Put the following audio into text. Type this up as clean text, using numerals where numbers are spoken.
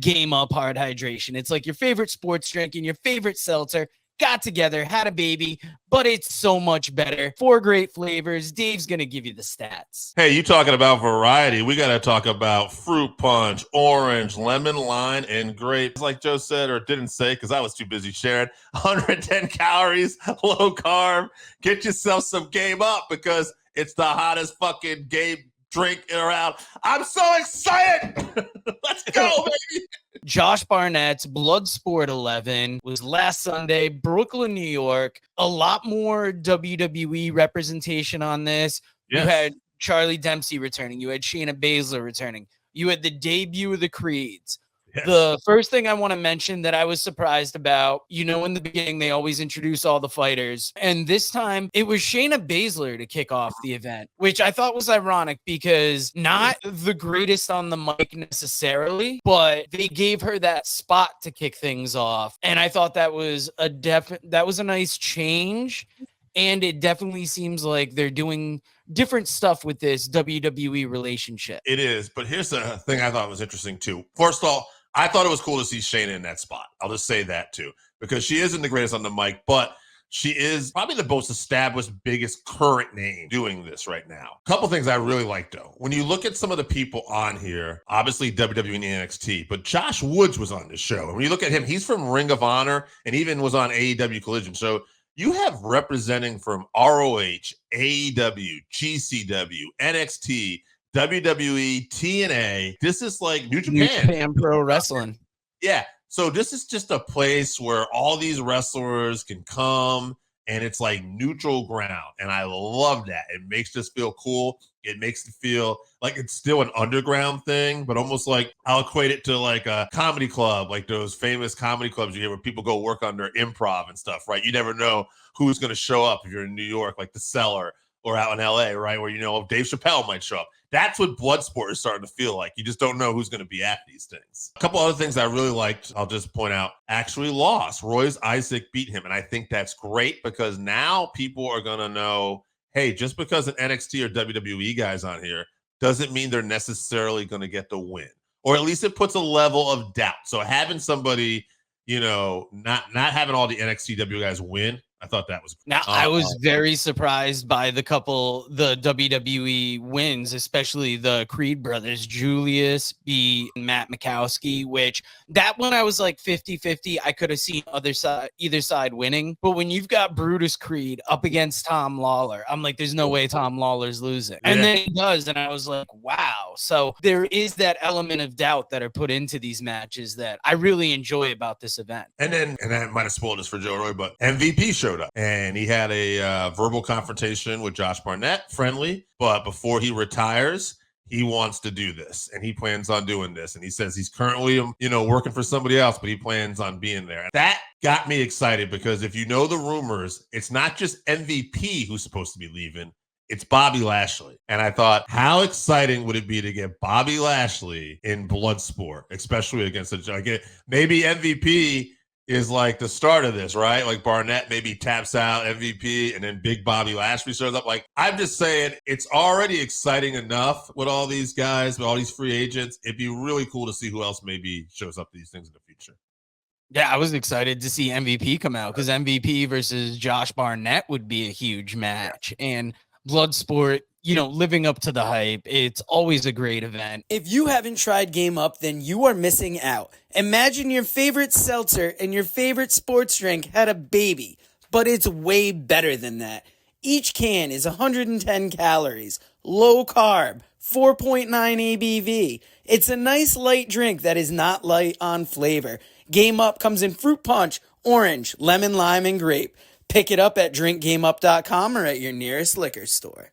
Game Up Hard Hydration. It's like your favorite sports drink and your favorite seltzer got together, had a baby, but it's so much better. 4 great flavors. Dave's going to give you the stats. Hey, you talking about variety. We got to talk about fruit punch, orange, lemon, lime, and grape. Like Joe said, or didn't say because I was too busy sharing, 110 calories, low carb. Get yourself some Game Up because it's the hottest fucking game drink around. I'm so excited. Let's go, baby. Josh Barnett's Bloodsport XI was last Sunday, Brooklyn, New York. A lot more WWE representation on this. Yes. You had Charlie Dempsey returning. You had Shayna Baszler returning. You had the debut of the Creeds. Yes. The first thing I want to mention that I was surprised about, in the beginning, they always introduce all the fighters. And this time it was Shayna Baszler to kick off the event, which I thought was ironic because not the greatest on the mic necessarily, but they gave her that spot to kick things off. And I thought that was a nice change. And it definitely seems like they're doing different stuff with this WWE relationship. It is. But here's the thing I thought was interesting too. First of all, I thought it was cool to see Shayna in that spot. I'll just say that too, because she isn't the greatest on the mic, but she is probably the most established, biggest current name doing this right now. A couple things I really like though. When you look at some of the people on here, obviously WWE and NXT, but Josh Woods was on this show. And when you look at him, he's from Ring of Honor and even was on AEW Collision. So you have representing from ROH, AEW, GCW, NXT, WWE, TNA. This is like New Japan. New Japan Pro Wrestling. Yeah. So this is just a place where all these wrestlers can come and it's like neutral ground. And I love that. It makes this feel cool. It makes it feel like it's still an underground thing, but almost like I'll equate it to like a comedy club, like those famous comedy clubs you hear where people go work on their improv and stuff, right? You never know who's going to show up if you're in New York, like the Cellar, or out in LA, right? Where, Dave Chappelle might show up. That's what Bloodsport is starting to feel like. You just don't know who's going to be at these things. A couple other things I really liked, I'll just point out, actually lost. Royce Isaac beat him. And I think that's great because now people are going to know, hey, just because an NXT or WWE guy's on here doesn't mean they're necessarily going to get the win. Or at least it puts a level of doubt. So having somebody, not having all the NXT W guys win, I thought that was now. I was very surprised by the WWE wins, especially the Creed brothers, Julius B. and Matt Mikowski, which that one I was like 50-50. I could have seen either side winning. But when you've got Brutus Creed up against Tom Lawler, I'm like, there's no way Tom Lawler's losing. And then he does. And I was like, wow. So there is that element of doubt that are put into these matches that I really enjoy about this event. And that might have spoiled this for Joe Roy, but MVP showed up and he had a verbal confrontation with Josh Barnett, friendly, but before he retires, he wants to do this and he plans on doing this. And he says he's currently, working for somebody else, but he plans on being there. That got me excited because if you know the rumors, it's not just MVP who's supposed to be leaving. It's Bobby Lashley. And I thought, how exciting would it be to get Bobby Lashley in Bloodsport, especially against maybe MVP is like the start of this, right? Like Barnett maybe taps out MVP and then big Bobby Lashley shows up. Like, I'm just saying it's already exciting enough with all these guys, with all these free agents. It'd be really cool to see who else maybe shows up to these things in the future. Yeah, I was excited to see MVP come out because MVP versus Josh Barnett would be a huge match. And Bloodsport, living up to the hype, it's always a great event. If you haven't tried Game Up, then you are missing out. Imagine your favorite seltzer and your favorite sports drink had a baby, but it's way better than that. Each can is 110 calories, low carb, 4.9 ABV. It's a nice light drink that is not light on flavor. Game Up comes in fruit punch, orange, lemon, lime, and grape. Pick it up at drinkgameup.com or at your nearest liquor store.